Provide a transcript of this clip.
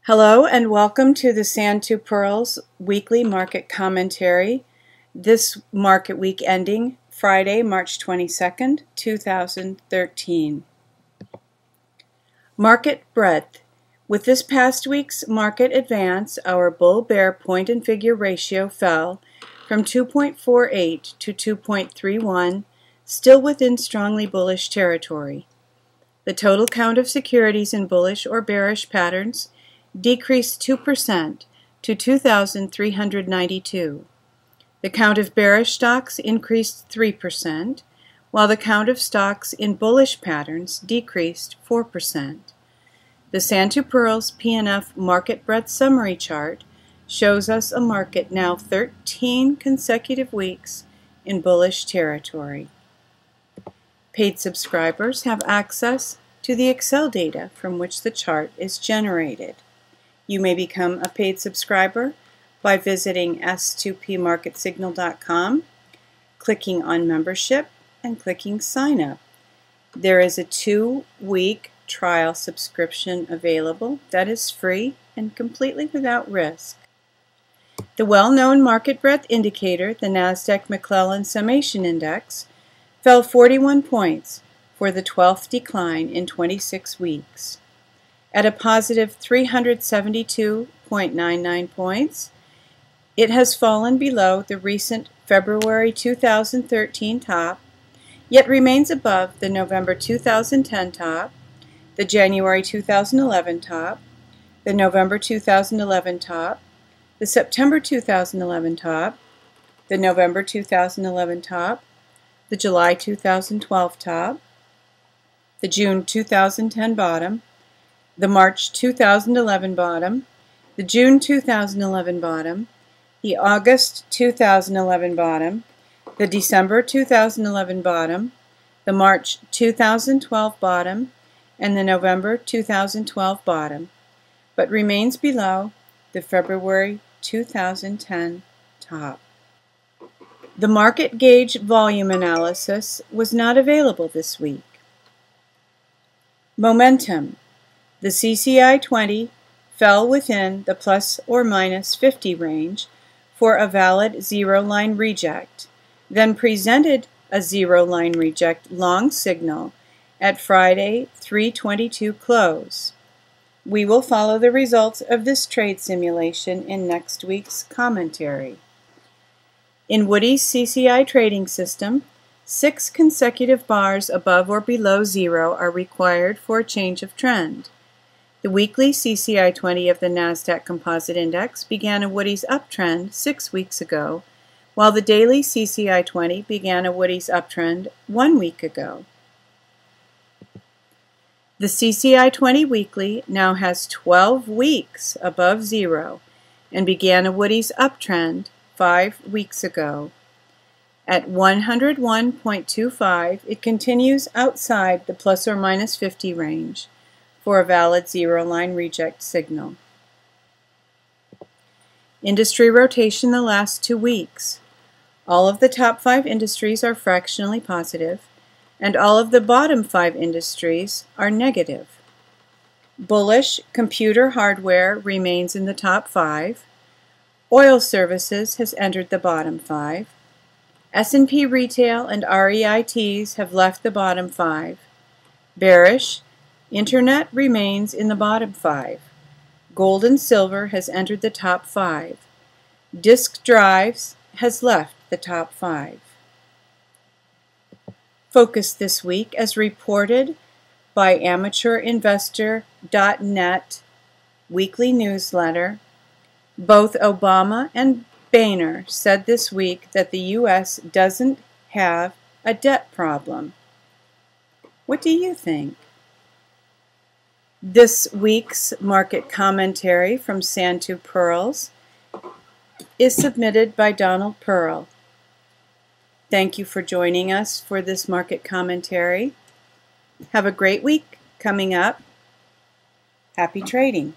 Hello and welcome to the S2P Pearls weekly market commentary. This market week ending Friday, March 22nd, 2013. Market breadth. With this past week's market advance, our bull-bear point and figure ratio fell from 2.48 to 2.31, still within strongly bullish territory. The total count of securities in bullish or bearish patterns decreased 2% to 2,392. The count of bearish stocks increased 3%, while the count of stocks in bullish patterns decreased 4%. The S2P Pearls P&F Market Breadth Summary Chart shows us a market now 13 consecutive weeks in bullish territory. Paid subscribers have access to the Excel data from which the chart is generated. You may become a paid subscriber by visiting S2PMarketSignal.com, clicking on Membership, and clicking Sign Up. There is a 2-week trial subscription available that is free and completely without risk. The well-known market breadth indicator, the NASDAQ McClellan Summation Index, fell 41 points for the 12th decline in 26 weeks. At a positive 372.99 points, it has fallen below the recent February 2013 top, yet remains above the November 2010 top, the January 2011 top, the November 2011 top, the September 2011 top, the November 2011 top, the July 2012 top, the June 2010 bottom, the March 2011 bottom, the June 2011 bottom, the August 2011 bottom, the December 2011 bottom, the March 2012 bottom, and the November 2012 bottom, but remains below the February 2010 top. The market gauge volume analysis was not available this week. Momentum. The CCI 20 fell within the plus or minus 50 range for a valid zero-line reject, then presented a zero-line reject long signal at Friday 3/22 close. We will follow the results of this trade simulation in next week's commentary. In Woody's CCI trading system, 6 consecutive bars above or below zero are required for a change of trend. The weekly CCI 20 of the NASDAQ Composite Index began a Woody's uptrend 6 weeks ago, while the daily CCI 20 began a Woody's uptrend 1 week ago. The CCI 20 weekly now has 12 weeks above zero and began a Woody's uptrend 5 weeks ago. At 101.25, it continues outside the plus or minus 50 range for a valid zero-line reject signal. Industry rotation the last 2 weeks. All of the top 5 industries are fractionally positive, and all of the bottom 5 industries are negative. Bullish computer hardware remains in the top 5. Oil services has entered the bottom 5. S&P retail and REITs have left the bottom 5. Bearish, Internet remains in the bottom 5. Gold and silver has entered the top 5. Disk drives has left the top 5. Focus this week as reported by AmateurInvestor.net weekly newsletter. Both Obama and Boehner said this week that the U.S. doesn't have a debt problem. What do you think? This week's market commentary from S2P Pearls is submitted by Donald Pearl. Thank you for joining us for this market commentary. Have a great week coming up. Happy trading.